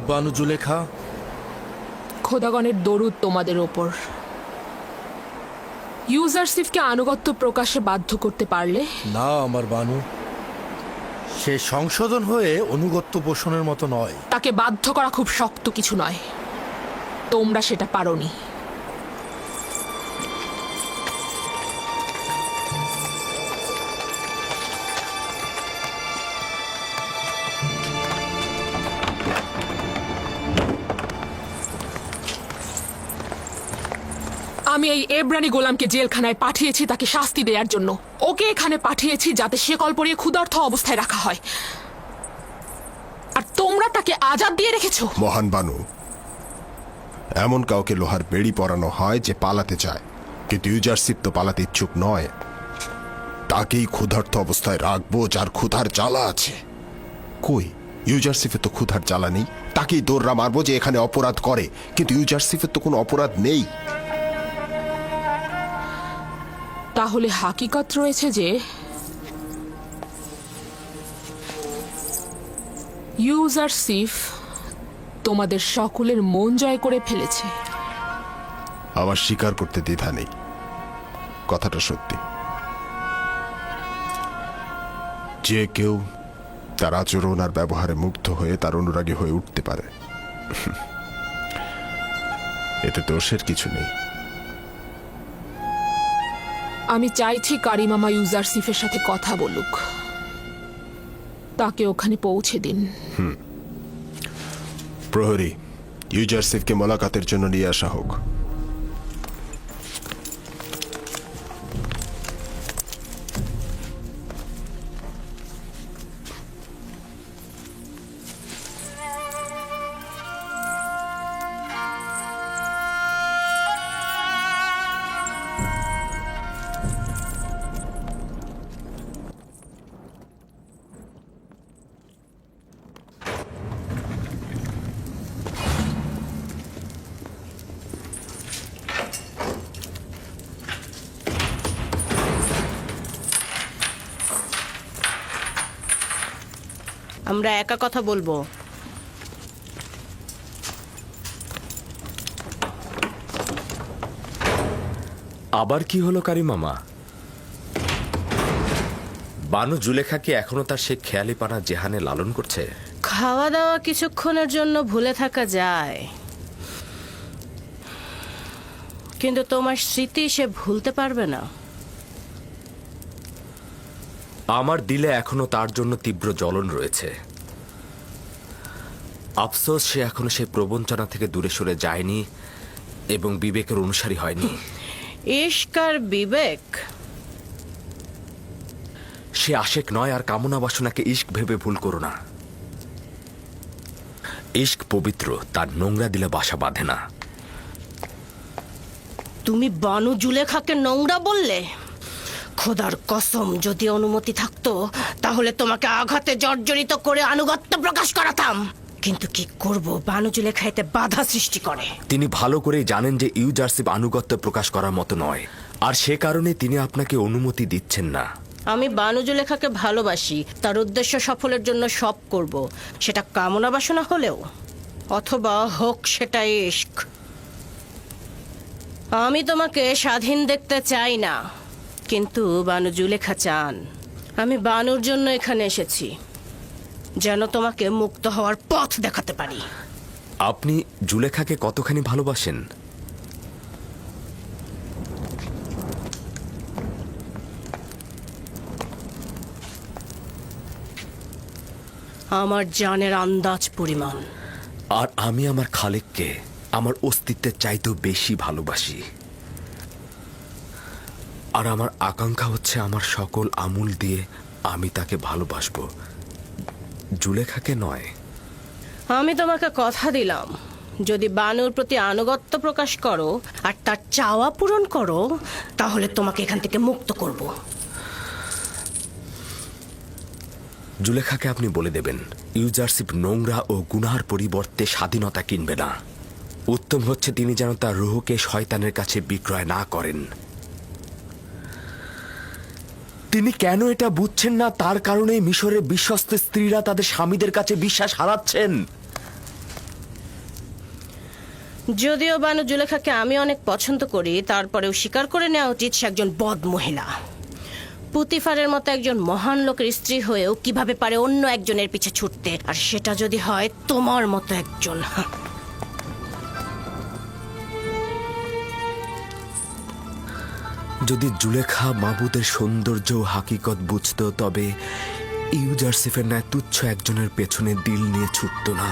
বানু জুলেখা, খোদাগণের দরুদ তোমাদের ওপর। ইউজারশিপকে আনুগত্য প্রকাশে বাধ্য করতে পারলে? না আমার বানু, সে সংশোধন হয়ে অনুগত্য পোষণের মতো নয়। তাকে বাধ্য করা খুব শক্ত কিছু নয়, তোমরা সেটা পারোনি। আমি এই এব্রানি গোলামকে জেলখানায় পাঠিয়েছি তাকে শাস্তি দেওয়ার জন্য। ওকে এখানে পাঠিয়েছি যাতে সে কল পরিয়ে ক্ষুধার্ত অবস্থায় রাখা হয়, আর তোমরা তাকে আজাদ দিয়ে রেখেছো। মহান বানু, এমন কাউকে লোহার বেড়ি পরানো হয় যে পালাতে চায়, কিন্তু ইউজারশিপ তো পালাতে ইচ্ছুক নয়। তাকেই ক্ষুধার্ত অবস্থায় রাখবো যার ক্ষুধার জ্বালা আছে। কই, ইউজারশিপে তো ক্ষুধার জ্বালা নেই। তাকেই দৌড়রা মারবো যে এখানে অপরাধ করে, কিন্তু ইউজারশিপের তো কোনো অপরাধ নেই। তাহলে হাকিকত রয়েছে যে ইউজারশিপ তোমাদের সকলের মন জয় করে ফেলেছে। আমার স্বীকার করতে দ্বিধা নেই, কথাটা সত্যি। যে কেউ তার আচরণ আর ব্যবহারে মুগ্ধ হয়ে তার অনুরাগী হয়ে উঠতে পারে, এতে দোষের কিছু নেই। আমি চাইছি কারিমামা ইউজারশিপের সাথে কথা বলুক, তাকে ওখানে পৌঁছে দিন। প্রহরী, ইউজারশিপকে মোলাকাতের জন্য নিয়ে আসা হোক। আমরা একা কথা বলবো। আবার কি হলো কারিমামা? বানু জুলেখা কি এখনো তার সে খেয়ালিপানা জেহানে লালন করছে? খাওয়া দাওয়া কিছুক্ষণের জন্য ভুলে থাকা যায়, কিন্তু তোমার স্মৃতি সে ভুলতে পারবে না। আমার দিলে এখনো তার জন্য তীব্র জ্বলন রয়েছে। আফসোস সে এখনো সেই প্রবঞ্চনা থেকে দূরে সরে যায়নি এবং বিবেকের অনুসারী হয়নি। ইশক আর বিবেক, সে আশেক নয়, আর কামনা বাসনাকে ইশক ভেবে ভুল করো না। ইশক পবিত্র, তার নোংরা দিলে বাসা বাঁধে না। তুমি বানু জুলেখাকে নোংরা বললে? খোদার কসম, যদি অনুমতি থাকতো তাহলে তোমাকে আঘাতে জর্জরিত করে আনুগত্য প্রকাশ করাতাম, কিন্তু কি করব, বানু জুলেখা এতে বাধা সৃষ্টি করে। তিনি ভালো করেই জানেন যে ইউজারশিপ আনুগত্য প্রকাশ করার মতো নয়, আর সে কারণে তিনি আপনাকে অনুমতি দিচ্ছেন না। আমি বানু জুলেখাকে ভালোবাসি, তার উদ্দেশ্য সফলের জন্য সব করব, সেটা কামনা বাসনা হলেও, অথবা হোক সেটা ইশক। আমি তোমাকে স্বাধীন দেখতে চাই না, কিন্তু বানু জুলেখা চান। আমি বানুর জন্য এখানে এসেছি, যেন তোমাকে মুক্ত হওয়ার পথ দেখাতে পারি। আপনি জুলেখাকে কতখানি ভালোবাসেন? আমার জানের আন্দাজ পরিমাণ। আর আমি আমার খালেককে আমার অস্তিত্বের চাইতেও বেশি ভালোবাসি, আর আমার আকাঙ্ক্ষা হচ্ছে আমার সকল আমূল দিয়ে আমি তাকে ভালোবাসবো, জুলেখাকে নয়। আমি তোমাকে কথা দিলাম, যদি বানুর প্রতি আনুগত্য প্রকাশ করো আর তার চাওয়া পূরণ করো, তাহলে তোমাকে এখান থেকে মুক্ত করব। জুলেখাকে আপনি বলে দেবেন ইউজারশিপ নোংরা ও গুনার পরিবর্তে স্বাধীনতা কিনবে না। উত্তম হচ্ছে তিনি যেন তার রুহকে শয়তানের কাছে বিক্রয় না করেন। তিনি কেন এটা বুঝছেন না, তার কারণে মিশরের বিশ্বস্ত স্ত্রীরা তাদের স্বামীদের কাছে বিশ্বাস হারাচ্ছেন। যদিও বানু জুলেখাকে আমি অনেক পছন্দ করি, তারপরেও স্বীকার করে নেওয়া উচিত সে একজন বদ মহিলা। পুতিফারের মতো একজন মহান লোকের স্ত্রী হয়েও কিভাবে পারে অন্য একজনের পিছে ছুটতে, আর সেটা যদি হয় তোমার মতো একজন। যদি জুলেখা মাবুদের সৌন্দর্য ও হাকিকত বুঝতো, তবে ইউজারসিফের ন্যায় তুচ্ছ একজনের পেছনে দিল নিয়ে ছুটত না।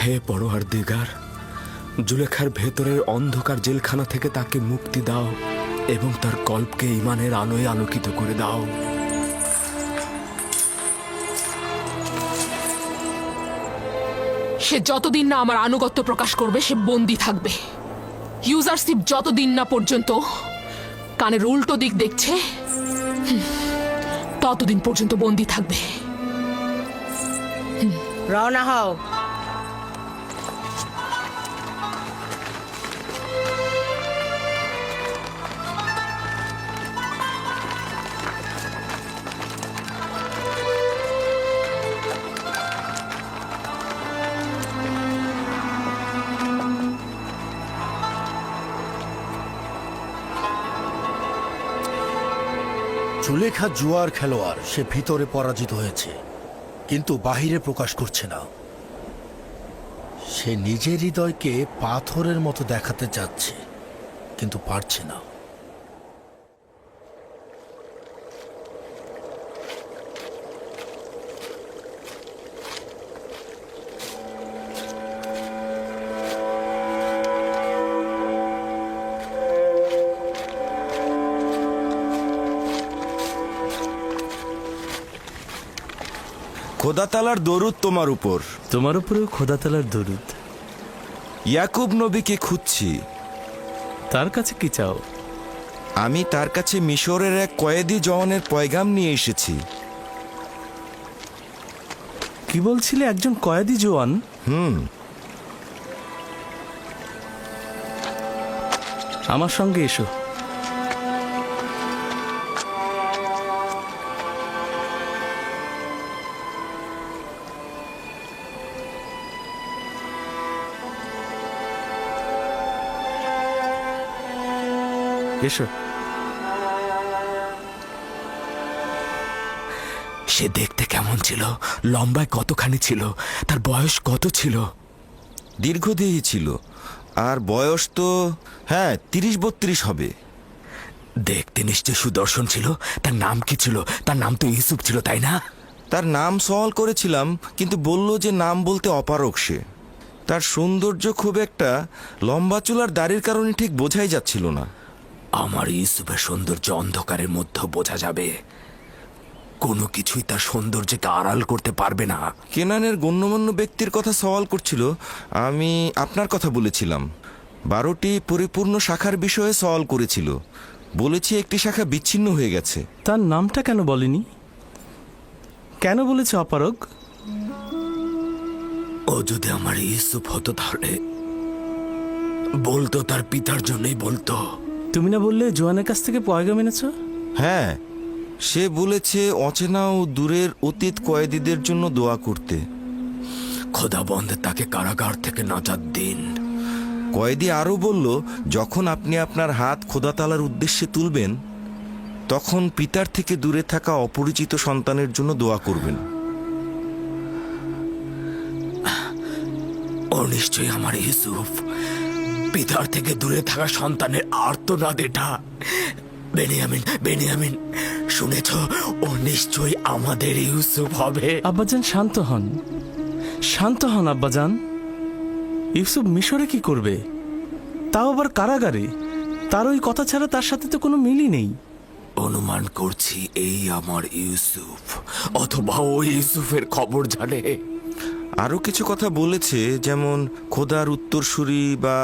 হে পরওয়ারদিগার, জুলেখার ভেতরের অন্ধকার জেলখানা থেকে তাকে মুক্তি দাও এবং তার কল্পকে ঈমানের আলোয় আলোকিত করে দাও। সে যতদিন না আমার আনুগত্য প্রকাশ করবে সে বন্দী থাকবে। ইউজারশিপ যতদিন না পর্যন্ত কানের উল্টো দিক দেখছে, ততদিন পর্যন্ত বন্দী থাকবে। রওনা হও। জুলেখা জুয়ার খেলোয়াড়, সে ভিতরে পরাজিত হয়েছে কিন্তু বাহিরে প্রকাশ করছে না। সে নিজের হৃদয়কে পাথরের মতো দেখাতে চাচ্ছে কিন্তু পারছে না। খোদা তালার দরুদ তোমার উপর। তোমার উপরেও খোদা তালার দরুদ। ইয়াকুব নবীকে খুঁজছি। তার কাছে কি চাও? আমি তার কাছে মিশরের এক কয়েদি জওয়ানের পয়গাম নিয়ে এসেছি। কি বলছিলে, একজন কয়েদি জওয়ান? আমার সঙ্গে এসো। এসো। সে দেখতে কেমন ছিল? লম্বায় কতখানি ছিল? তার বয়স কত ছিল? দীর্ঘদেহী ছিল, আর বয়স তো 30-32 হবে। দেখতে নিশ্চয় সুদর্শন ছিল। তার নাম কি ছিল? তার নাম তো ইউসুফ ছিল, তাই না? তার নাম সওয়াল করেছিলাম, কিন্তু বলল যে নাম বলতে অপারগ সে। তার সৌন্দর্য খুব একটা লম্বা চুলার দাড়ির কারণে ঠিক বোঝাই যাচ্ছিল না। আমার ইউসুফের সৌন্দর্য অন্ধকারের মধ্যে বোঝা যাবে, কোনো কিছুই তার সৌন্দর্যকে আড়াল করতে পারবে না। কেনানের গণ্যমান্য ব্যক্তির কথা সওয়াল করছিল, আমি আপনার কথা বলেছিলাম। 12টি পরিপূর্ণ শাখার বিষয়ে সওয়াল করেছিল, বলেছি একটি শাখা বিচ্ছিন্ন হয়ে গেছে। তার নামটা কেন বলেনি? কেন বলেছে অপারগ? ও যদি আমার ইউসুফ হতো তাহলে বলতো তার পিতার জন্যই বলতো। তুমি না বললে জোয়ানের কাছ থেকে পয়গাম এনেছ? হ্যাঁ, সে বলেছে অচেনা ও দূরের অতীত কয়েদিদের জন্য দোয়া করতে। খোদাবন্ধ তাকে কারাগার থেকে নাজাত দিন। কয়েদি আরও বলল, যখন আপনি আপনার হাত খোদা তাআলার উদ্দেশ্যে তুলবেন, তখন পিতার থেকে দূরে থাকা অপরিচিত সন্তানের জন্য দোয়া করবেন। ও নিশ্চয়ই আমার ইউসুফ। পিতার থেকে দূরে থাকা সন্তানের আর্তনাদ এটা। বেনিয়ামিন, বেনিয়ামিন, শুনেছ? ও নিশ্চয়ই আমাদের ইউসুফ হবে। আব্বাজান শান্ত হন, শান্ত হন আব্বাজান। ইউসুফ মিশরে কি করবে, তাও আবার কারাগারে? তার ওই কথা ছাড়া তার সাথে তো কোনো মিলই নেই। অনুমান করছি এই আমার ইউসুফ, অথবা ও ইউসুফের খবর জানে। আরও কিছু কথা বলেছে, যেমন খোদার উত্তরসূরি বা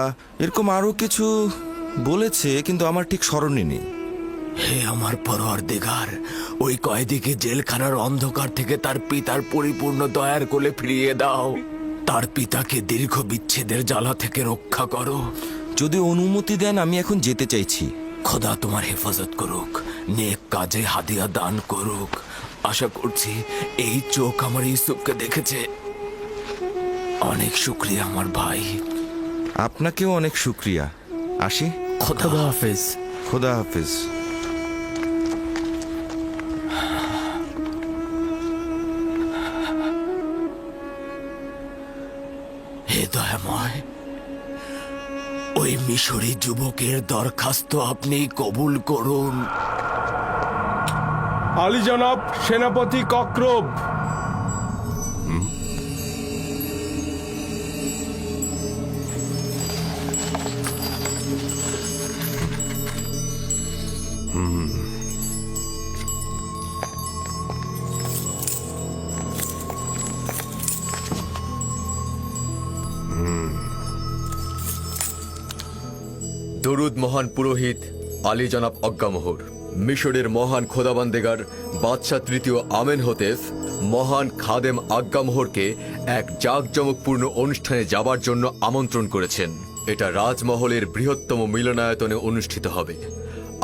এরকম আরও কিছু বলেছে, কিন্তু আমার ঠিক স্মরণে নেই। হে আমার পরওয়ারদিগার, ওই কয়েদিকে জেলখানার অন্ধকার থেকে তার পিতার পরিপূর্ণ দয়ার কোলে ফিরিয়ে দাও। তার পিতাকে দীর্ঘ বিচ্ছেদের জ্বালা থেকে রক্ষা করো। যদি অনুমতি দেন, আমি এখন যেতে চাইছি। খোদা তোমার হেফাজত করুক, নেক কাজে হাদিয়া দান করুক। আশা করছি এই চোখ আমার ইউসুফকে দেখেছে, অনেক শুক্রিয়া আমার ভাই। আপনাকেও অনেক শুক্রিয়া। আসি। খোদা হাফেজ। খোদা হাফেজ। হে দয়াময়, ওই মিশরী যুবকের দরখাস্ত আপনি কবুল করুন। আলী জনাব, সেনাপতি কক্রব। দরুদ মহান পুরোহিত আলী জনাব অজ্ঞামোহর। মিশরের মহান খোদাবান্দেগার বাদশাহ তৃতীয় আমেনহোতেপ মহান খাদেম আজ্ঞামোহরকে এক জাঁকজমকপূর্ণ অনুষ্ঠানে যাবার জন্য আমন্ত্রণ করেছেন। এটা রাজমহলের বৃহত্তম মিলনায়তনে অনুষ্ঠিত হবে।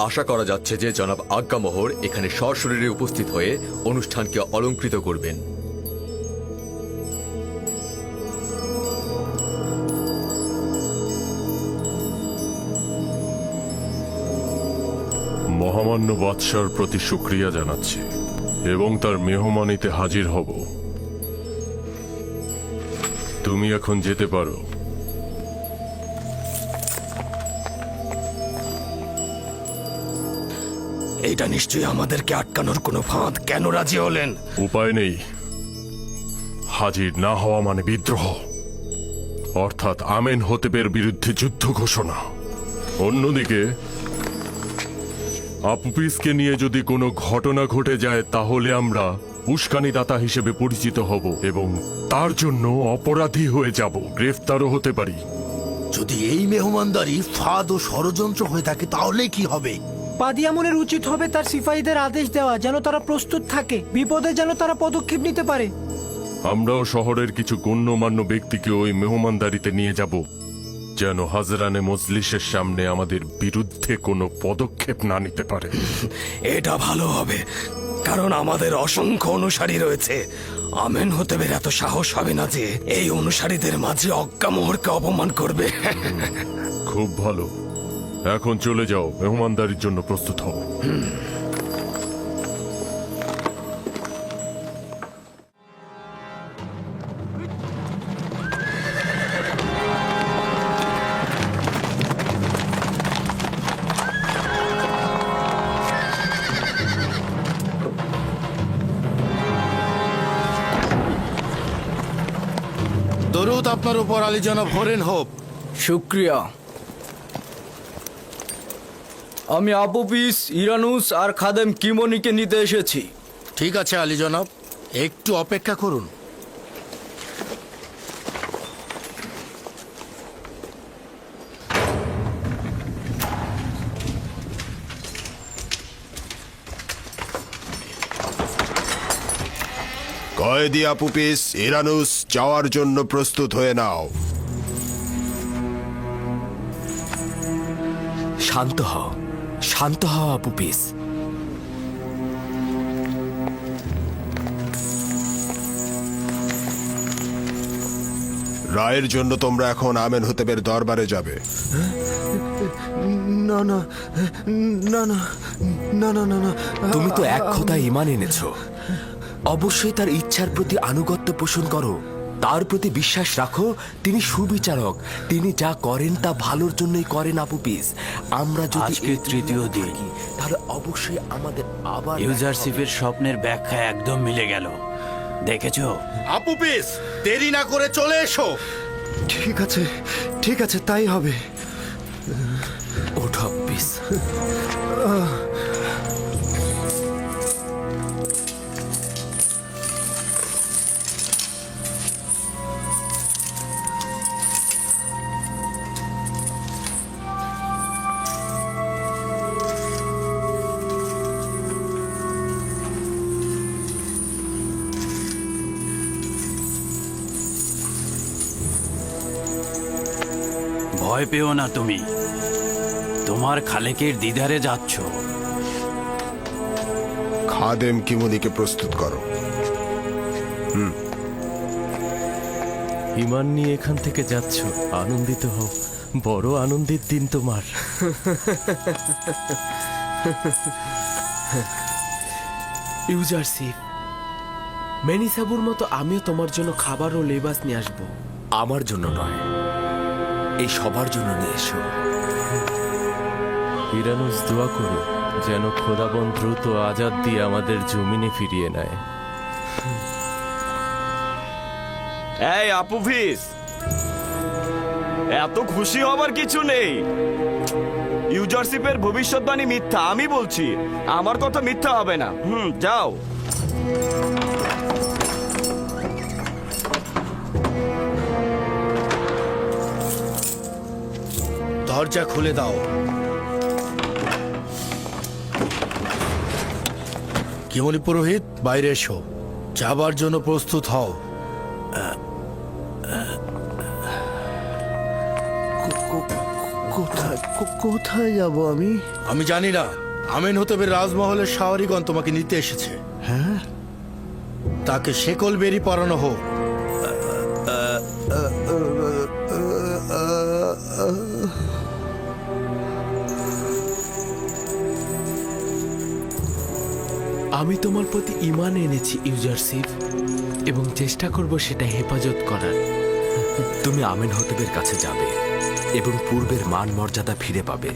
আশা করা যাচ্ছে যে জনাব আজ্ঞামোহর এখানে সশরীরে উপস্থিত হয়ে অনুষ্ঠানকে অলংকৃত করবেন। মহামান্য বাদশার প্রতি শুকরিয়া জানাচ্ছি এবং তার মেহমানিতে হাজির হব। তুমি এখন যেতে পারো। এটা নিশ্চয়ই আমাদেরকে আটকানোর কোনো ফাঁদ। কেন রাজি হলেন? উপায় নেই। হাজির না হওয়া মানে বিদ্রোহ, অর্থাৎ আমেনহোতেপের বিরুদ্ধে যুদ্ধ ঘোষণা। অন্যদিকে আপুপিসকে নিয়ে যদি কোনো ঘটনা ঘটে যায় তাহলে আমরা উস্কানিদাতা হিসেবে পরিচিত হব এবং তার জন্য অপরাধী হয়ে যাব, গ্রেফতারও হতে পারি। যদি এই মেহমানদারি ফাঁদ ও ষড়যন্ত্র হয়ে থাকে তাহলে কি হবে? পাদিয়ামনের উচিত হবে তার সিপাহীদের আদেশ দেওয়া যেন তারা প্রস্তুত থাকে, বিপদে যেন তারা পদক্ষেপ নিতে পারে। আমরাও শহরের কিছু গণ্যমান্য ব্যক্তিকে ওই মেহমানদারিতে নিয়ে যাব, যেন হাজরানে মজলিসের সামনে আমাদের বিরুদ্ধে কোনো পদক্ষেপ না নিতে পারে। এটা ভালো হবে, কারণ আমাদের অসংখ্য অনুসারী রয়েছে। আমেনহোতেপের এত সাহস হবে না যে এই অনুসারীদের মাঝে অজ্ঞামোহরকে অপমান করবে। খুব ভালো, এখন চলে যাও, মেহমানদারির জন্য প্রস্তুত হও। দরুদ আপনার উপর আলী জনাব হরেন হোপ। শুক্রিয়া। আমি আপুপিস, ইরানুস আর খাদেম কিমনিকে নিতে এসেছি। ঠিক আছে আলী জনাব, একটু অপেক্ষা করুন। কয়েদি আপুপিস, ইরানুস, যাওয়ার জন্য প্রস্তুত হয়ে নাও। শান্ত হও, শান্ত হও আপুপিস। রায়ের জন্য তোমরা এখন আমেনহোতেপের দরবারে যাবে। না না না না না না না না। তুমি তো এক খোদায় ঈমান এনেছো, অবশ্যই তার ইচ্ছার প্রতি আনুগত্য পোষণ করো, তার প্রতি বিশ্বাস রাখো। তিনি সুবিচারক, তিনি যা করেন তা ভালোর জন্যই করেন আপুপিস। আমরা যদি আজকে তৃতীয় দিন, তাহলে অবশ্যই আমাদের আবার ইউজারশিপের স্বপ্নের ব্যাখ্যা একদম মিলে গেল। দেখেছো? আপুপিস, দেরি না করে চলে এসো। ঠিক আছে, তাই হবে। ওঠো আপুপিস। ভয় পেও না তুমি, তোমার খালেকের দিদারে যাচ্ছ। খাদেম কিমনিকে প্রস্তুত করো। ইমান নিয়ে এখান থেকে যাচ্ছ, আনন্দিত হও। বড় আনন্দের দিন তোমার। ইউজারশিপ, মেনিসাবুর মতো আমিও তোমার জন্য খাবার ও লেবাস নিয়ে আসবো। আমার জন্য নয়, এই সবার জন্য নিয়ে এসো। ইরানুস, দোয়া করো যেন খোদাবন দ্রুত আজাদ দিয়ে আমাদের জমিনে ফিরিয়ে নেয়। এই আপুভিস, এত খুশি হবার কিছু নেই। ইউজারশিপের ভবিষ্যৎবাণী মিথ্যা, আমি বলছি। আমার কথা মিথ্যা হবে না। যাও। দরজা খুলে দাও। কি বলি পুরোহিত, বাইরে এসো, যাবার জন্য প্রস্তুত হও। কোথায় যাব আমি? আমি জানি না। আমেনহোতেবের রাজমহলের শাওয়ারিগণ তোমাকে নিতে এসেছে। হ্যাঁ, তাকে শেকল বেরি পরানো হোক। আমি তোমার প্রতি ঈমান এনেছি ইউজারশিপ, এবং চেষ্টা করব সেটা হেফাজত করার। তুমি আমেনহোতেবের কাছে যাবে এবং পূর্বের মান মর্যাদা ফিরে পাবে।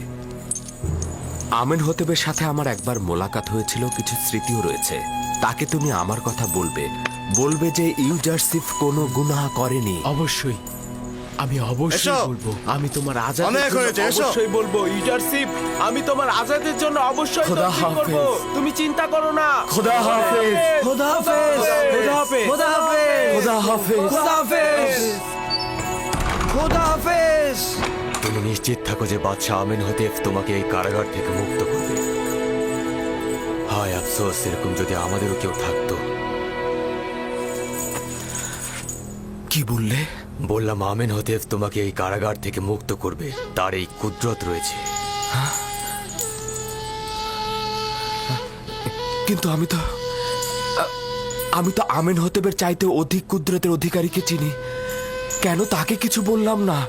আমেনহোতেবের সাথে আমার একবার মোলাকাত হয়েছিল, কিছু স্মৃতিও রয়েছে। তাকে তুমি আমার কথা বলবে, বলবে যে ইউজারশিপ কোনো গুনাহ করেনি। অবশ্যই, আমি অবশ্যই এসো। বলবো। আমি তোমার আজাদের অনেক জন্য হয়েছে, এসো। অবশ্যই বলবো ইউজারশিপ। আমি তোমার আজাদের জন্য অবশ্যই খোদা তদবির করব। হাফেজ। তুমি চিন্তা করো না। খোদা হাফেজ। খোদা হাফেজ, খোদা হাফেজ। খোদা হাফেজ, খোদা হাফেজ। খোদা হাফেজ, খোদা হাফেজ। তুমি নিশ্চিত থাকো যে বাদশাহ আমেনহোতেব তোমাকে এই কারাগার থেকে মুক্ত করবে। হায় আফসোস, এরকম যদি আমাদেরও কেউ থাকতো। কি বললে? বললাম আমেনহোতেব তোমাকে এই কারাগার থেকে মুক্ত করবে, তার এই কুদরত রয়েছে। কিন্তু আমি তো আমেনহোতেবের চাইতে অধিক কুদরতের অধিকারীকে চিনি। কেন তাকে কিছু বললাম না?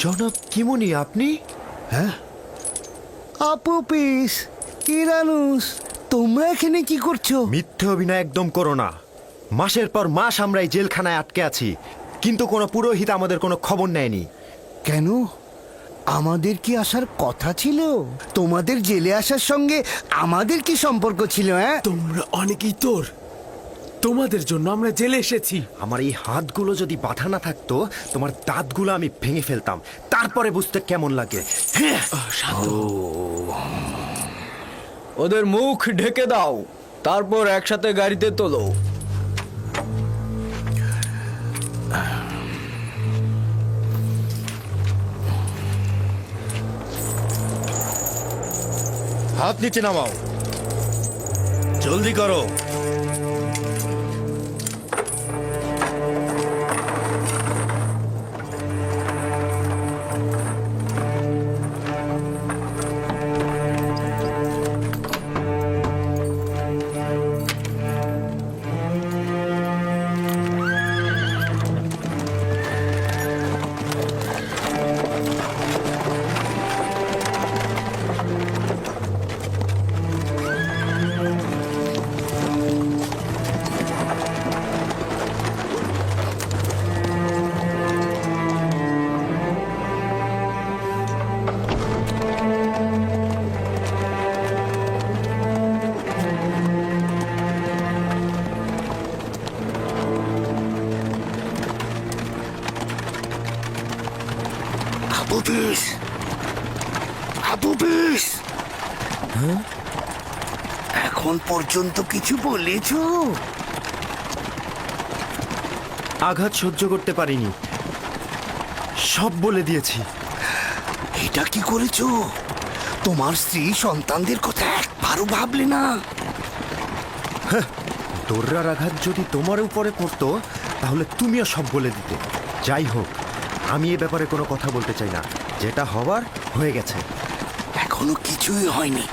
জনাব কিমুনি, আপনি? হ্যাঁ, আপুপিস, ইরানুস, তোমরা এখানে কি করছো? মিথ্যে অভিনয় একদম করো না। মাসের পর মাস আমরা এই জেলখানায় আটকে আছি, কিন্তু কোনো পুরোহিত আমাদের কোনো খবর নেয়নি। কেন? আমাদের কি আসার কথা ছিল? তোমাদের জেলে আসার সঙ্গে আমাদের কি সম্পর্ক ছিল? হ্যাঁ, তোমরা অনেকেই তোর, তোমাদের জন্য আমরা জেলে এসেছি। আমার এই হাতগুলো যদি বাঁধা না থাকতো, তোমার দাঁতগুলো আমি ভেঙে ফেলতাম, তারপরে বুঝতে কেমন লাগে। ওদের মুখ ঢেকে দাও, তারপর একসাথে গাড়িতে তোলো। হাত নিচে নামাও, জলদি করো। আবু বিশ, আবু বিশ, এখন পর্যন্ত কিছু বলেছ? আঘাত সহ্য করতে পারিনি, সব বলে দিয়েছি। এটা কি করেছো? তোমার স্ত্রী সন্তানদের কথা একবারও ভাবলে না? দোররার আঘাত যদি তোমার উপরে পড়তো তাহলে তুমিও সব বলে দিতে। যাই হোক, আমি এ ব্যাপারে কোনো কথা বলতে চাই না। যেটা হবার হয়ে গেছে। এখনো কিছুই হয়নি।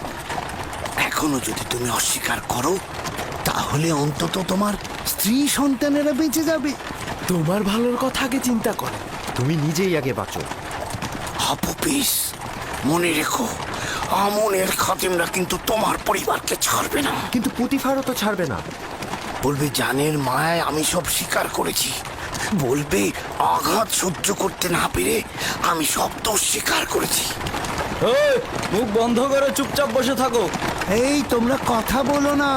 এখনো যদি তুমি অস্বীকার করো তাহলে অন্তত তোমার স্ত্রী সন্তানেরা বেঁচে যাবে। তোমার ভালোর কথা আগে চিন্তা করো, তুমি নিজেই আগে বাঁচো। আবু বিশ, মনে রেখো, আমনের খাদেমরা কিন্তু তোমার পরিবারকে ছাড়বে না। কিন্তু পুতিফারও তো ছাড়বে না। বলবে জানের মায় আমি সব স্বীকার করেছি। বলবে আঘাত সহ্য করতে না পেরে আমি সব দোষ স্বীকার করেছি। মুখ বন্ধ করে চুপচাপ বসে থাকো। এই তোমরা কথা বলো না।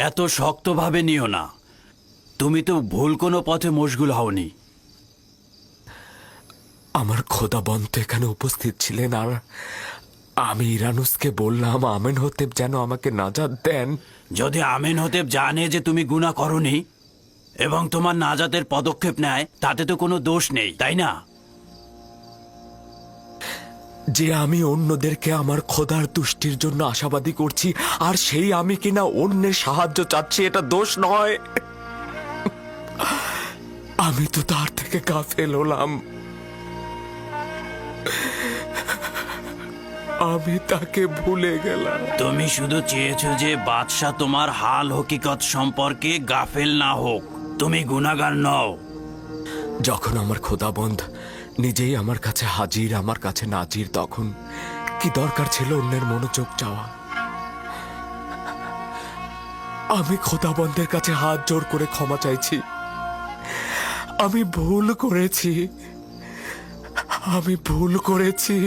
এত শক্তভাবে নিও না, তুমি তো ভুল কোনো পথে মশগুল হওনি। আমার খোদাবন্ত এখানে উপস্থিত ছিলেন, আর আমি ইরানুসকে বললাম আমেনহোতেব যেন আমাকে নাজাত দেন। যদি আমেনহোতেব জানে যে তুমি গুনাহ করনি এবং তোমার নাজাতের পদক্ষেপ নেয়, তাতে তো কোনো দোষ নেই, তাই না? যে আমি অন্যদেরকে আমার খোদার তুষ্টির জন্য আশাবাদী করছি, আর সেই আমি কিনা অন্যের সাহায্য চাচ্ছি, এটা দোষ নয়। আমি তো তার থেকে গাফেল হলাম। আমি তাকে ভুলে গেলাম। তুমি শুধু চেয়েছো যে বাদশাহ তোমার হাল হকিকত সম্পর্কে গাফেল না হোক। তুমি গুনাহগার নও। যখন আমার খোদাবন্ধ নিজেই আমার কাছে হাজির, আমার কাছে নাজির, তখন কি দরকার ছিল অন্যের মনোযোগ চাওয়া? আমি খোদাবন্ধের কাছে হাত জোর করে ক্ষমা চাইছি। আমি ভুল করেছি, আমি ভুল করেছি।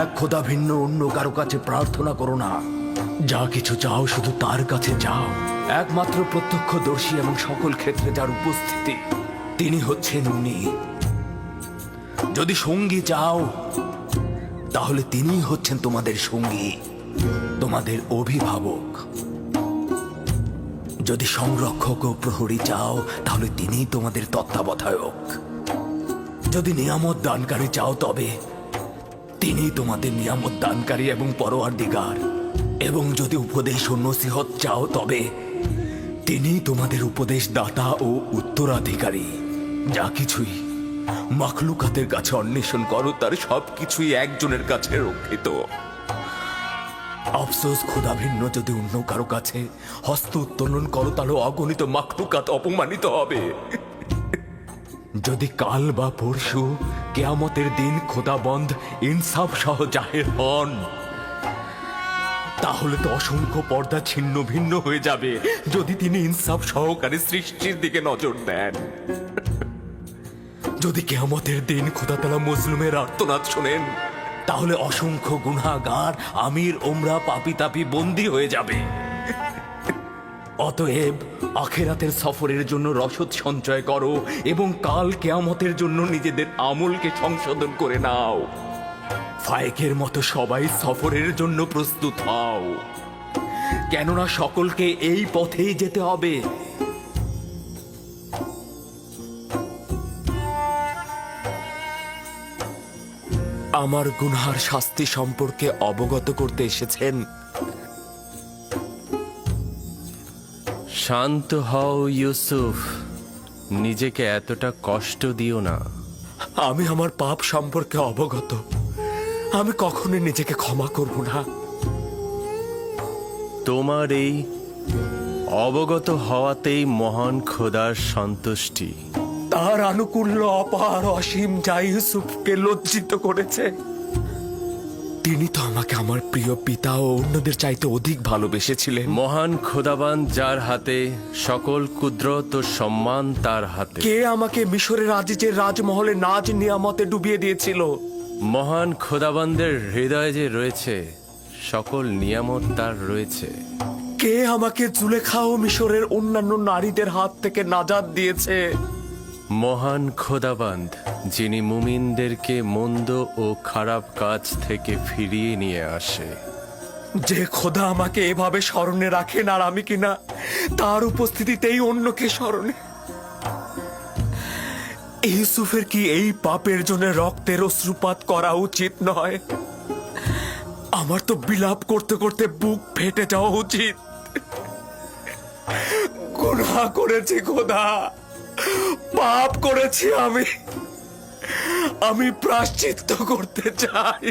এক খোদা ভিন্ন অন্য কারো কাছে প্রার্থনা করো না। যা কিছু চাও শুধু তার কাছে চাও। একমাত্র প্রত্যক্ষদর্শী এবং সকল ক্ষেত্রে যার উপস্থিতি, তিনি হচ্ছেন উনি। যদি সঙ্গী চাও তাহলে তিনি হচ্ছেন তোমাদের সঙ্গী, তোমাদের অভিভাবক। যদি সংরক্ষক ও প্রহরী চাও তাহলে তিনি তোমাদের তত্ত্বাবধায়ক। যদি নিয়ামত দানকারী চাও তবে তিনি তোমাদের নিয়ামত দানকারী এবং পরওয়ারদিগার। এবং যদি উপদেশ ও নসিহত চাও তবে তিনি তোমাদের উপদেশ দাতা ও উত্তরাধিকারী। যা কিছুই মাখলুকাতের কাছে অন্বেষণ করো তার সবকিছুই একজনের কাছে রক্ষিত। আফসোস, খোদা ভিন্ন যদি অন্য কারো কাছে হস্ত উত্তোলন করো তাহলে অগণিত মাখলুকাত অপমানিত হবে। যদি কাল বা পরশু কেয়ামতের দিন খোদাবন্ধ ইনসাফ সহ জাহের হন তাহলে তো অসংখ্য পর্দা ছিন্ন ভিন্ন হয়ে যাবে যদি তিনি ইনসাফ সহকারে সৃষ্টির দিকে নজর দেন। যদি কিয়ামতের দিন খোদাতালা মুসলিমের আর্তনাদ শোনেন, তাহলে অসংখ্য গুনাহগার আমির ওমরা পাপি তাপি বন্দী হয়ে যাবে। অতএব আখেরাতের সফরের জন্য রসদ সঞ্চয় করো এবং কাল কিয়ামতের জন্য নিজেদের আমলকে সংশোধন করে নাও। ফায়েকের মতো সবাই সফরের জন্য প্রস্তুত হও, কেননা সকলকে এই পথেই যেতে হবে। আমার গুনহার শাস্তি সম্পর্কে অবগত করতে এসেছেন। শান্ত হও ইউসুফ, নিজেকে এতটা কষ্ট দিও না। আমি আমার পাপ সম্পর্কে অবগত, আমি কখনোই নিজেকে ক্ষমা করব না। তোমার এই অবগত হওয়াতেই মহান খোদার সন্তুষ্টি। তার আনুকূল্য অপার অসীম যা ইউসুফকে লজ্জিত করেছে। তিনি তো আমাকে আমার প্রিয় পিতা ও অন্যদের চাইতে অধিক ভালোবেসেছিলেন। মহান খোদাবান যার হাতে, সকল কুদরত ও সম্মান তার হাতে। কে আমাকে মিশরের আজিজের রাজমহলে নাজ নিয়ামতে ডুবিয়ে দিয়েছিল? মহান খোদাবানদের হৃদয়ে যে রয়েছে সকল নিয়ামত তার রয়েছে। কে আমাকে জুলেখা ও মিশরের অন্যান্য নারীদের হাত থেকে নাজাত দিয়েছে? মহান খোদাবান্দ, যিনি মুমিনদেরকে মন্দ ও খারাপ কাজ থেকে ফিরিয়ে নিয়ে আসে। যে খোদা আমাকে এভাবে স্মরণে রাখেন আর আমি কিনা তার উপস্থিতিতেই অন্যকে স্মরণে। ইউসুফের কি এই পাপের জন্য রক্তের অশ্রুপাত করা উচিত নয়? আমার তো বিলাপ করতে করতে বুক ফেটে যাওয়া উচিত। গুনাহ করেছি খোদা, পাপ করেছি আমি প্রায়শ্চিত্ত করতে চাই।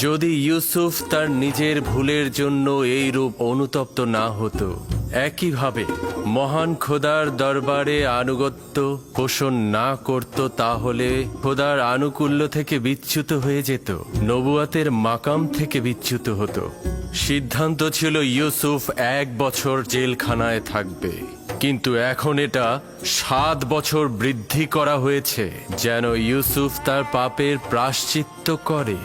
যদি ইউসুফ তার নিজের ভুলের জন্য এই রূপ অনুতপ্ত না হতো, একইভাবে মহান খোদার দরবারে আনুগত্য পোষণ না করত, তাহলে খোদার আনুকূল্য থেকে বিচ্যুত হয়ে যেত, নবুয়াতের মাকাম থেকে বিচ্যুত হতো। সিদ্ধান্ত ছিল ইউসুফ 1 বছর জেলখানায় থাকবে, কিন্তু এখন এটা 7 বছর বৃদ্ধি করা হয়েছে, যেন ইউসুফ তার পাপের প্রায়শ্চিত্ত করে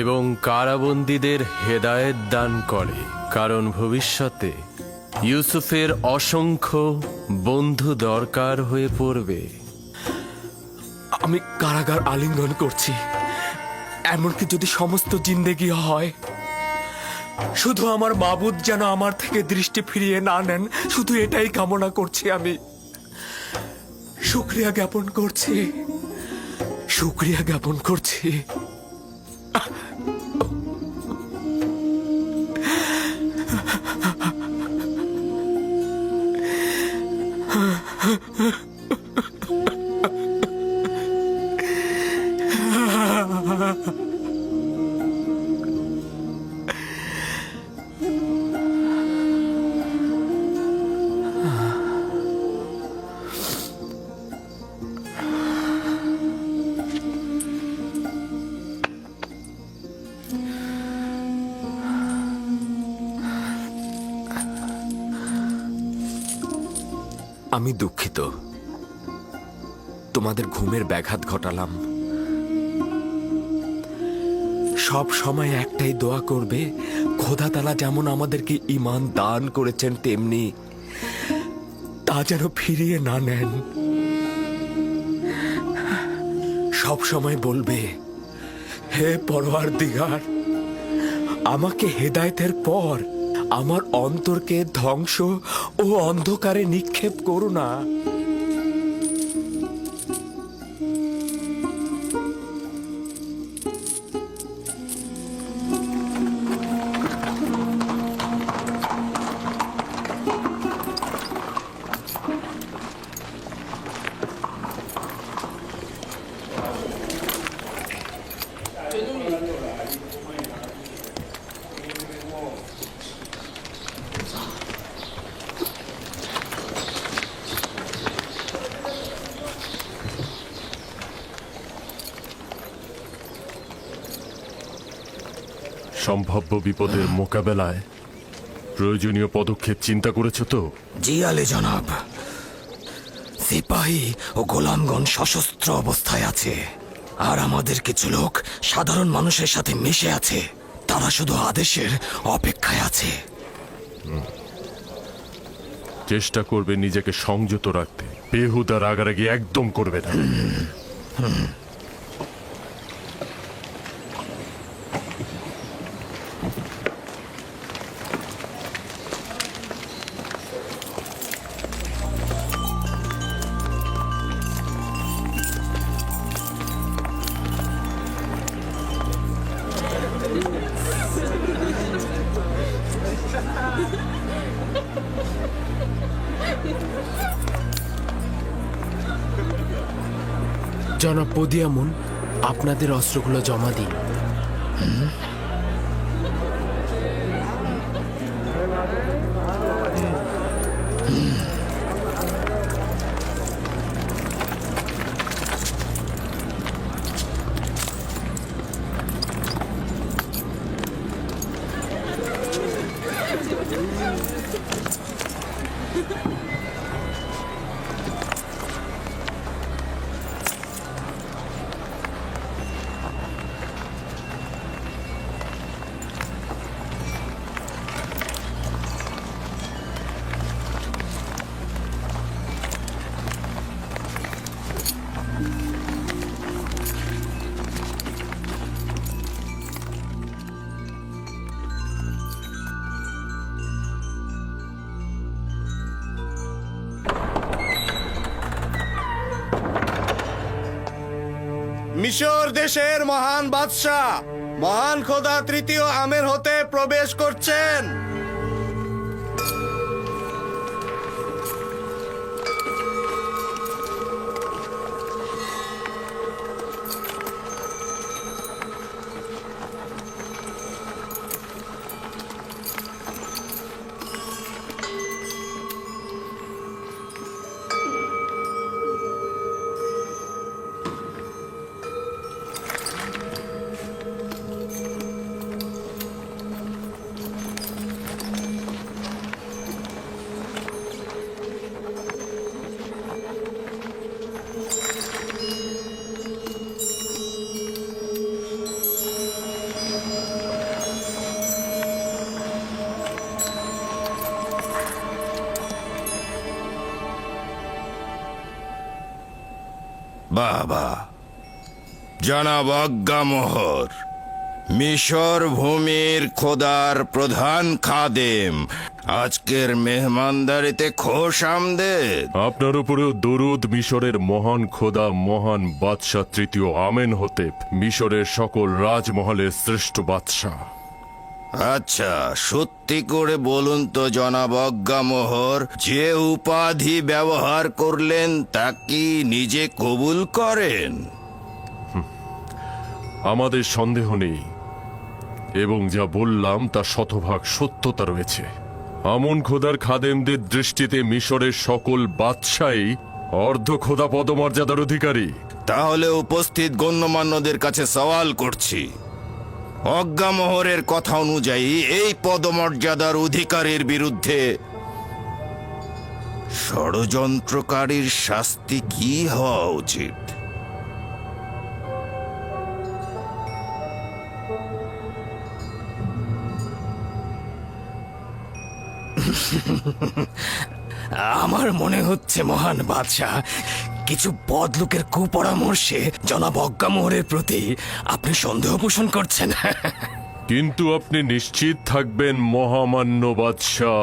এবং কারাবন্দীদের হেদায়েত দান করে, কারণ ভবিষ্যতে ইউসুফের অসংখ্য বন্ধু দরকার হয়ে পড়বে। আমি কারাগার আলিঙ্গন করছি, এমনকি যদি সমস্ত জিন্দেগি হয়। শুধু আমার মাবুদ যেন আমার থেকে দৃষ্টি ফিরিয়ে না নেন, শুধু এটাই কামনা করছি। আমি শুকরিয়া জ্ঞাপন করছি, শুকরিয়া জ্ঞাপন করছি। আমি দুঃখিত, তোমাদের ঘুমের ব্যাঘাত ঘটালাম। সব সময় একটাই দোয়া করবে, খোদা তাআলা যেমন আমাদেরকে ঈমান দান করেছেন তেমনি তা যেন ফিরিয়ে না নেন। সব সময় বলবে, হে পরওয়ারদিগার, আমাকে হেদায়েতের পর আমার অন্তরকে ধ্বংস ও অন্ধকারে নিক্ষেপ করো না। সম্ভাব্য বিপদের মোকাবেলায় প্রয়োজনীয় পদক্ষেপ চিন্তা করেছ তো? জি আলে জনাব। সিপাহ সিপাহী ও গোলামগণ সশস্ত্র অবস্থায় আছে, আর আমাদের কিছু লোক সাধারণ মানুষের সাথে মিশে আছে। তারা শুধু আদেশের অপেক্ষায় আছে। চেষ্টা করবে নিজেকে সংযত রাখতে, বেহুদা রাগারাগি একদম করবে না। জনাব বদিয়ামুন, আপনাদের অস্ত্রগুলো জমা দিন। মিশর দেশের মহান বাদশাহ মহান খোদা তৃতীয় আমের হতে প্রবেশ করছেন। বাবা জনাব আজ্ঞামোহর, মিশর ভূমির খোদার প্রধান খাদেম আজকের মেহমানদারিতে খোশ আমদেদ। আপনার উপরেও দরুদ মিশরের মহান খোদা মহান বাদশাহ তৃতীয় আমেন হতেপ, মিশরের সকল রাজমহলের শ্রেষ্ঠ বাদশাহ। আচ্ছা, সত্যি করে বলুন তো জনাব আজ্ঞামোহর, যে উপাধি ব্যবহার করলেন তা কি নিজে কবুল করেন? আমাদের সন্দেহ নেই, এবং যা বললাম তা শতভাগ সত্যতা রয়েছে। আমন খোদার খাদেমদের দৃষ্টিতে মিশরের সকল বাদশাহই অর্ধ খোদা পদমর্যাদার অধিকারী। তাহলে উপস্থিত গণ্যমান্যদের কাছে সওয়াল করছি, অজ্ঞামোহরের কথা অনুযায়ী এই পদমর্যাদার অধিকারীর বিরুদ্ধে ষড়যন্ত্রকারীর শাস্তি কি হওয়া উচিত? আমার মনে হচ্ছে মহান বাদশাহ, কিছু বদলোকের কুপরামর্শে জনাব অজ্ঞামোহরের প্রতি আপনি সন্দেহ পোষণ করছেন। কিন্তু আপনি নিশ্চিত থাকবেন মহামান্য বাদশাহ,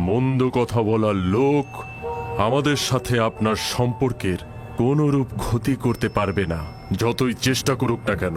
মন্দ কথা বলার লোক আমাদের সাথে আপনার সম্পর্কের কোনরূপ ক্ষতি করতে পারবে না, যতই চেষ্টা করুক না কেন।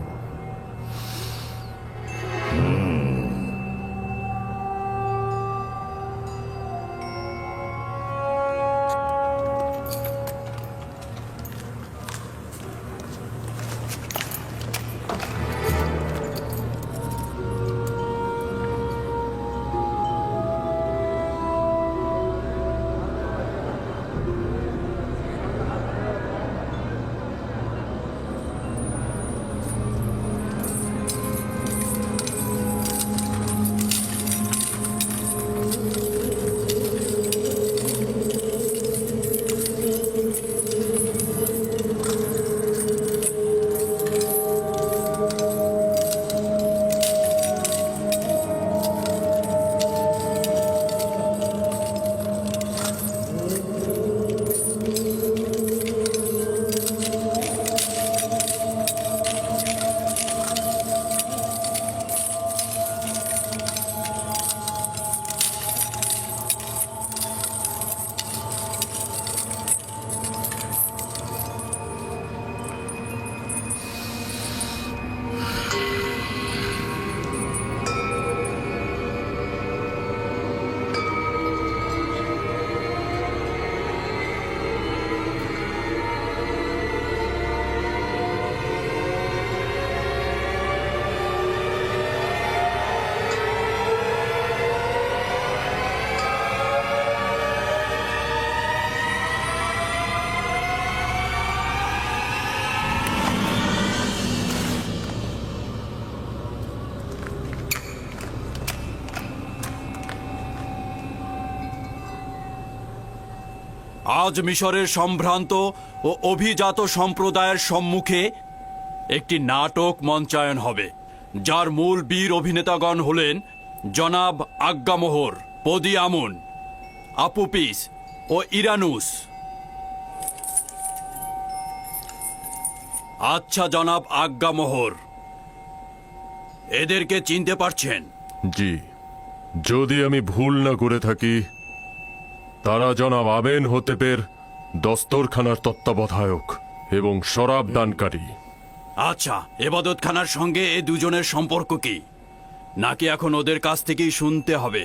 আজ মিশরের সম্ভ্রান্ত ও অভিজাত সম্প্রদায়ের সম্মুখে একটি নাটক মঞ্চায়ন হবে, যার মূল বীর অভিনেতাগণ হলেন জনাব আজ্ঞামোহর, পদিয়ামুন, আপুপিস ও ইরানুস। আচ্ছা জনাব আজ্ঞামোহর, এদেরকে চিনতে পারছেন? জি, যদি আমি ভুল না করে থাকি, তারা জনাব আমেন হতেপের দস্তরখানার তত্ত্বাবধায়ক এবং শরাব দানকারী। আচ্ছা, এবাদতখানার সঙ্গে এই দুজনের সম্পর্ক কি, নাকি এখন ওদের কাছ থেকেই শুনতে হবে?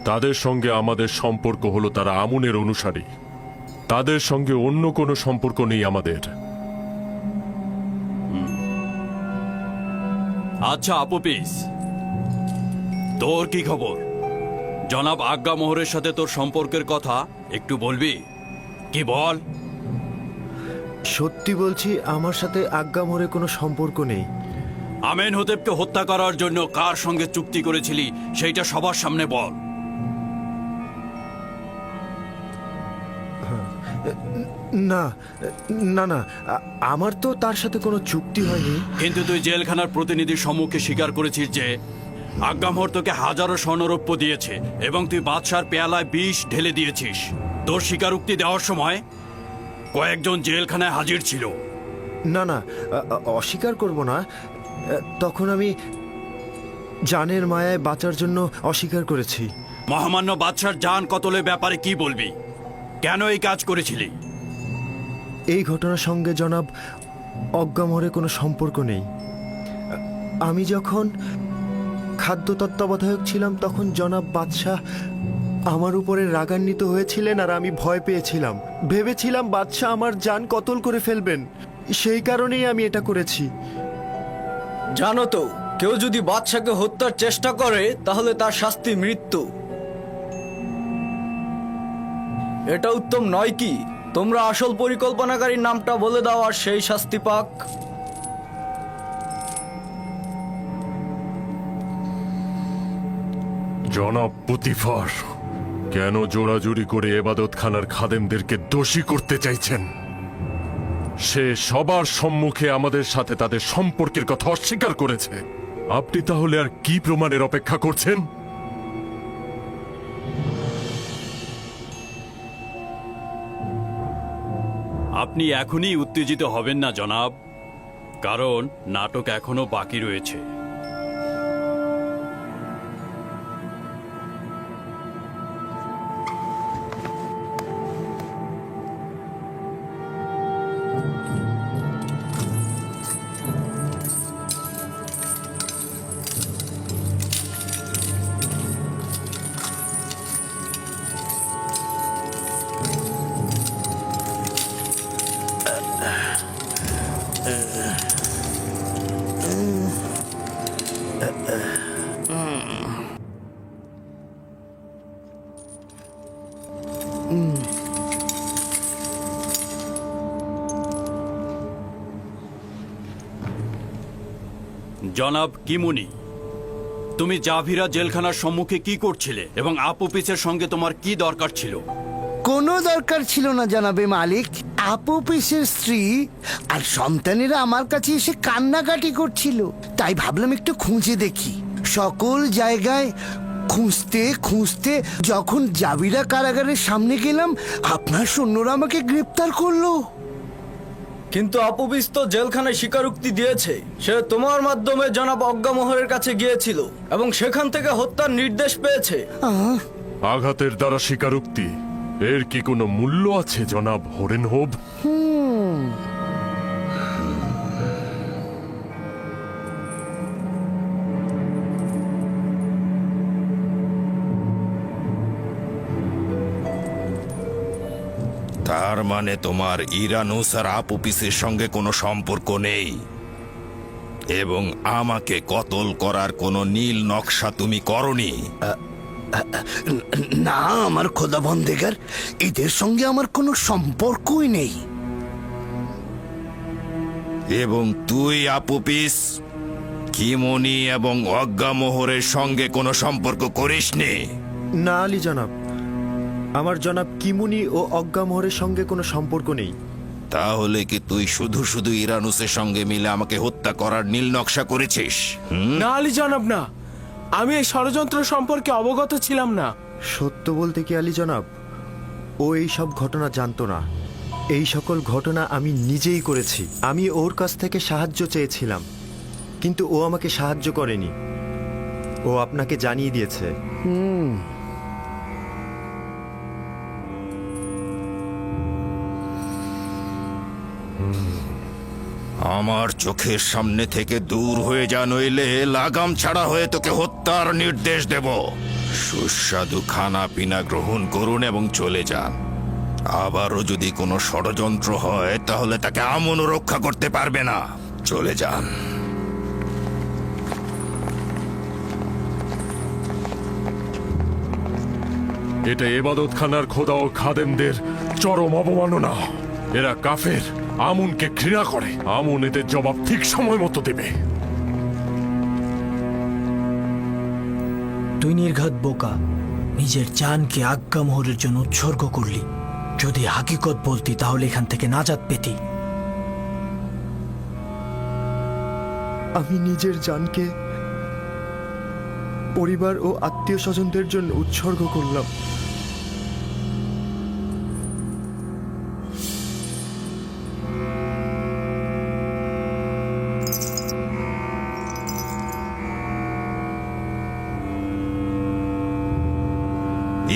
তাদের সঙ্গে আমাদের সম্পর্ক হলো তারা আমুনের অনুসারী। তাদের সঙ্গে অন্য কোনো সম্পর্ক নেই আমাদের। আচ্ছা আপুপিস, তোর কি খবর? জনাব আজ্ঞামোহরের সাথে তোর সম্পর্কের কথা একটু বলবি? কি বল। সত্যি বলছি, আমার সাথে আজ্ঞামোহরের কোনো সম্পর্ক নেই। আমেন হতেবকে হত্যা করার জন্য কার সঙ্গে চুক্তি করেছিলি সেইটা সবার সামনে বল। না না না, আমার তো তার সাথে কোনো চুক্তি হয়নি। কিন্তু তুই জেলখানার প্রতিনিধির সম্মুখে স্বীকার করেছিস যে আজ্ঞামোহর তোকে হাজারো স্বর্ণরৌপ্য দিয়েছে এবং তুই বাদশার পেয়ালায় বিষ ঢেলে দিয়েছিস। তোর স্বীকারোক্তি দেওয়ার সময় কয়েকজন জেলখানায় হাজির ছিল। না না, অস্বীকার করব না। তখন আমি জানের মায়ায় বাঁচার জন্য অস্বীকার করেছি। মহামান্য বাদশার জান কতলের ব্যাপারে কি বলবি? কেন এই কাজ করেছিলি? এই ঘটনার সঙ্গে জনাব অজ্ঞামোহরের কোনো সম্পর্ক নেই। আমি যখন খাদ্য তত্ত্বাবধায়ক ছিলাম তখন জনাব বাদশাহ আমার উপরে রাগান্বিত হয়েছিলেন আর আমি ভয় পেয়েছিলাম। ভেবেছিলাম বাদশাহ আমার জান কতল করে ফেলবেন, সেই কারণেই আমি এটা করেছি। জানো তো, কেউ যদি বাদশাকে হত্যার চেষ্টা করে তাহলে তার শাস্তি মৃত্যু। এটা উত্তম নয় কি? তোমরা আসল পরিকল্পনাকারীর নামটা বলে দাও আর সেই শাস্তি পাক। জনাব পুতিফার, কেন জোড়াজুড়ি করে এবাদতখানার খাদেমদেরকে দোষী করতে চাইছেন? সে সবার সম্মুখে আমাদের সাথে তাদের সম্পর্কের কথা অস্বীকার করেছে। আপনি তাহলে আর কি প্রমাণের অপেক্ষা করছেন? আপনি এখনই উত্তেজিত হবেন না জনাব, কারণ নাটক এখনো বাকি রয়েছে। জনাব কিমুনি, তুমি জাভিরা জেলখানার সম্মুখে কি করছিলে এবং আপুপিসের সঙ্গে তোমার কি দরকার ছিল? কোনো দরকার ছিল না জানাবে মালিক। আপুপিসের স্ত্রী আর সন্তানেরা আমার কাছে এসে কান্নাকাটি করছিল, তাই ভাবলাম একটু খুঁজে দেখি। সকল জায়গায় খুঁজতে খুঁজতে যখন জাভিরা কারাগারের সামনে গেলাম, আপনার সৈন্যরা আমাকে গ্রেপ্তার করলো। কিন্তু আপুপিস তো জেলখানায় স্বীকারোক্তি দিয়েছে সে তোমার মাধ্যমে জনাব অজ্ঞামোহরের কাছে গিয়েছিল এবং সেখান থেকে হত্যার নির্দেশ পেয়েছে। আঘাতের দ্বারা স্বীকারোক্তি, এর কি কোনো মূল্য আছে জনাব হরেনহোব? তার মানে তোমার ইরানুস আর আপুপিসের সঙ্গে কোনো সম্পর্ক নেই এবং আমাকে কতল করার কোনো নীল নকশা তুমি করনি? না আমার খোদা বন্দেগার, এদের সঙ্গে আমার কোনো সম্পর্কই নেই। এবং তুই আপুপিস, কিমনি এবং অজ্ঞামোহরের সঙ্গে কোনো সম্পর্ক করিসনি? না আলী জনাব, আমার জনাব কিমুনি ও অজ্ঞামোহরের সঙ্গে কোনো সম্পর্ক নেই। তাহলে কি তুই শুধু শুধু ইরানুসের সঙ্গে মিলে আমাকে হত্যা করার নীল নকশা করেছিস? না আলী জনাব না, আমি এই ষড়যন্ত্র সম্পর্কে অবগত ছিলাম না। সত্য বলতে কি আলী জনাব, ও এই সব ঘটনা জানতো না। এই সকল ঘটনা আমি নিজেই করেছি। আমি ওর কাছ থেকে সাহায্য চেয়েছিলাম, কিন্তু ও আমাকে সাহায্য করেনি। ও আপনাকে জানিয়ে দিয়েছে। আমার চোখের সামনে থেকে দূর হয়ে যা, নইলে লাগাম ছাড়া হয়ে তোকে হত্যার নির্দেশ দেব। সুস্বাদু খানা পিনা গ্রহণ করুন এবং চলে যান। আবারও যদি কোনো ষড়যন্ত্র হয় তাহলে তাকে আমনও রক্ষা করতে পারবে না। চলে যান। এটা এবাদতখানার খোদা ও খাদেমদের চরম অবমাননা। এরা কাফের, আমুনকে ঘৃণা করে। আমুন এদের জবাব ঠিক সময় মতো দেবে। তুই নির্ঘাত বোকা, নিজের জানকে আজ্ঞামোহরের জন্য উৎসর্গ করলি। যদি হাকিকত বলতি তাহলে এখান থেকে নাজাত পেতি। আমি নিজের জানকে পরিবার ও আত্মীয় স্বজনদের জন্য উৎসর্গ করলাম।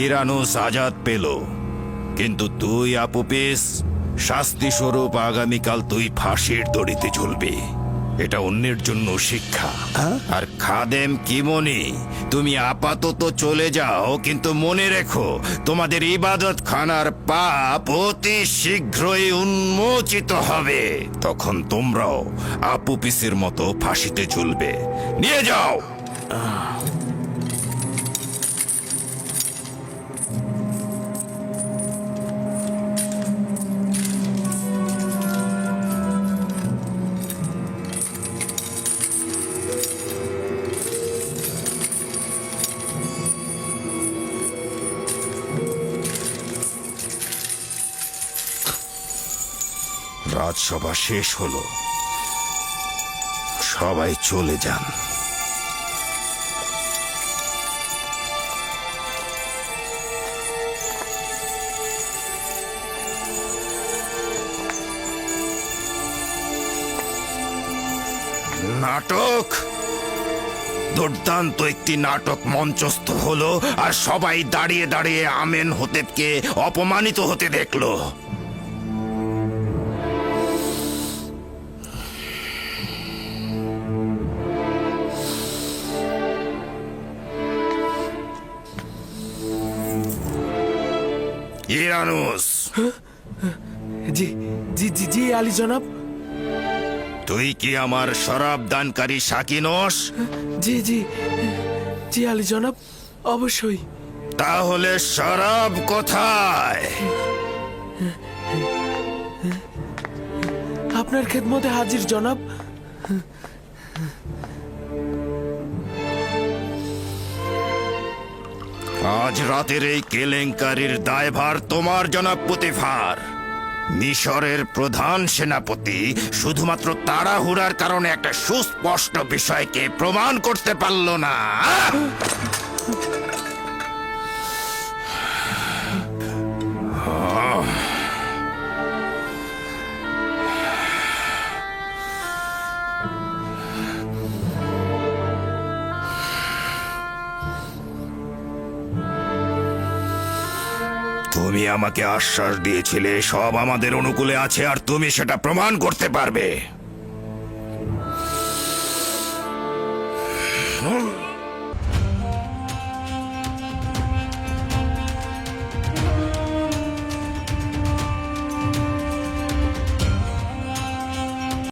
ইরানুস আজাদ পেল, কিন্তু তুই আপুপিস, শাস্তি স্বরূপ আগামীকাল তুই ফাঁসির দড়িতে ঝুলবি। এটা অন্যের জন্য শিক্ষা। আর খাদেম কিমনি, তুমি আপাতত চলে যাও, কিন্তু মনে রেখো তোমাদের ইবাদত খানার পাপ অতি শীঘ্রই উন্মোচিত হবে। তখন তোমরাও আপুপিসের মতো ফাঁসিতে ঝুলবে। নিয়ে যাও। রাজসভা শেষ হলো, সবাই চলে যান। নাটক, দুর্দান্ত একটি নাটক মঞ্চস্থ হলো, আর সবাই দাঁড়িয়ে দাঁড়িয়ে আমেন হোতেবকে অপমানিত হতে দেখলো। ইরানুস, জি জি জি জি আলী জনাব। তুই কি আমার শরাব দানকারী সাকি নস? জি জি জি আলী জনাব, অবশ্যই। তাহলে শরাব কোথায়? আপনার খেদমতে হাজির জনাব। আজ রাতের এই কেলেঙ্কারির দায়ভার তোমার, জনাব প্রতিভার। মিশরের প্রধান সেনাপতি শুধুমাত্র তাড়াহুড়ার কারণে একটা সুস্পষ্ট বিষয়কে প্রমাণ করতে পারল না। তুমি আমাকে আশ্বাস দিয়েছিলে সব আমাদের অনুকূলে আছে, আর তুমি সেটা প্রমাণ করতে পারবে।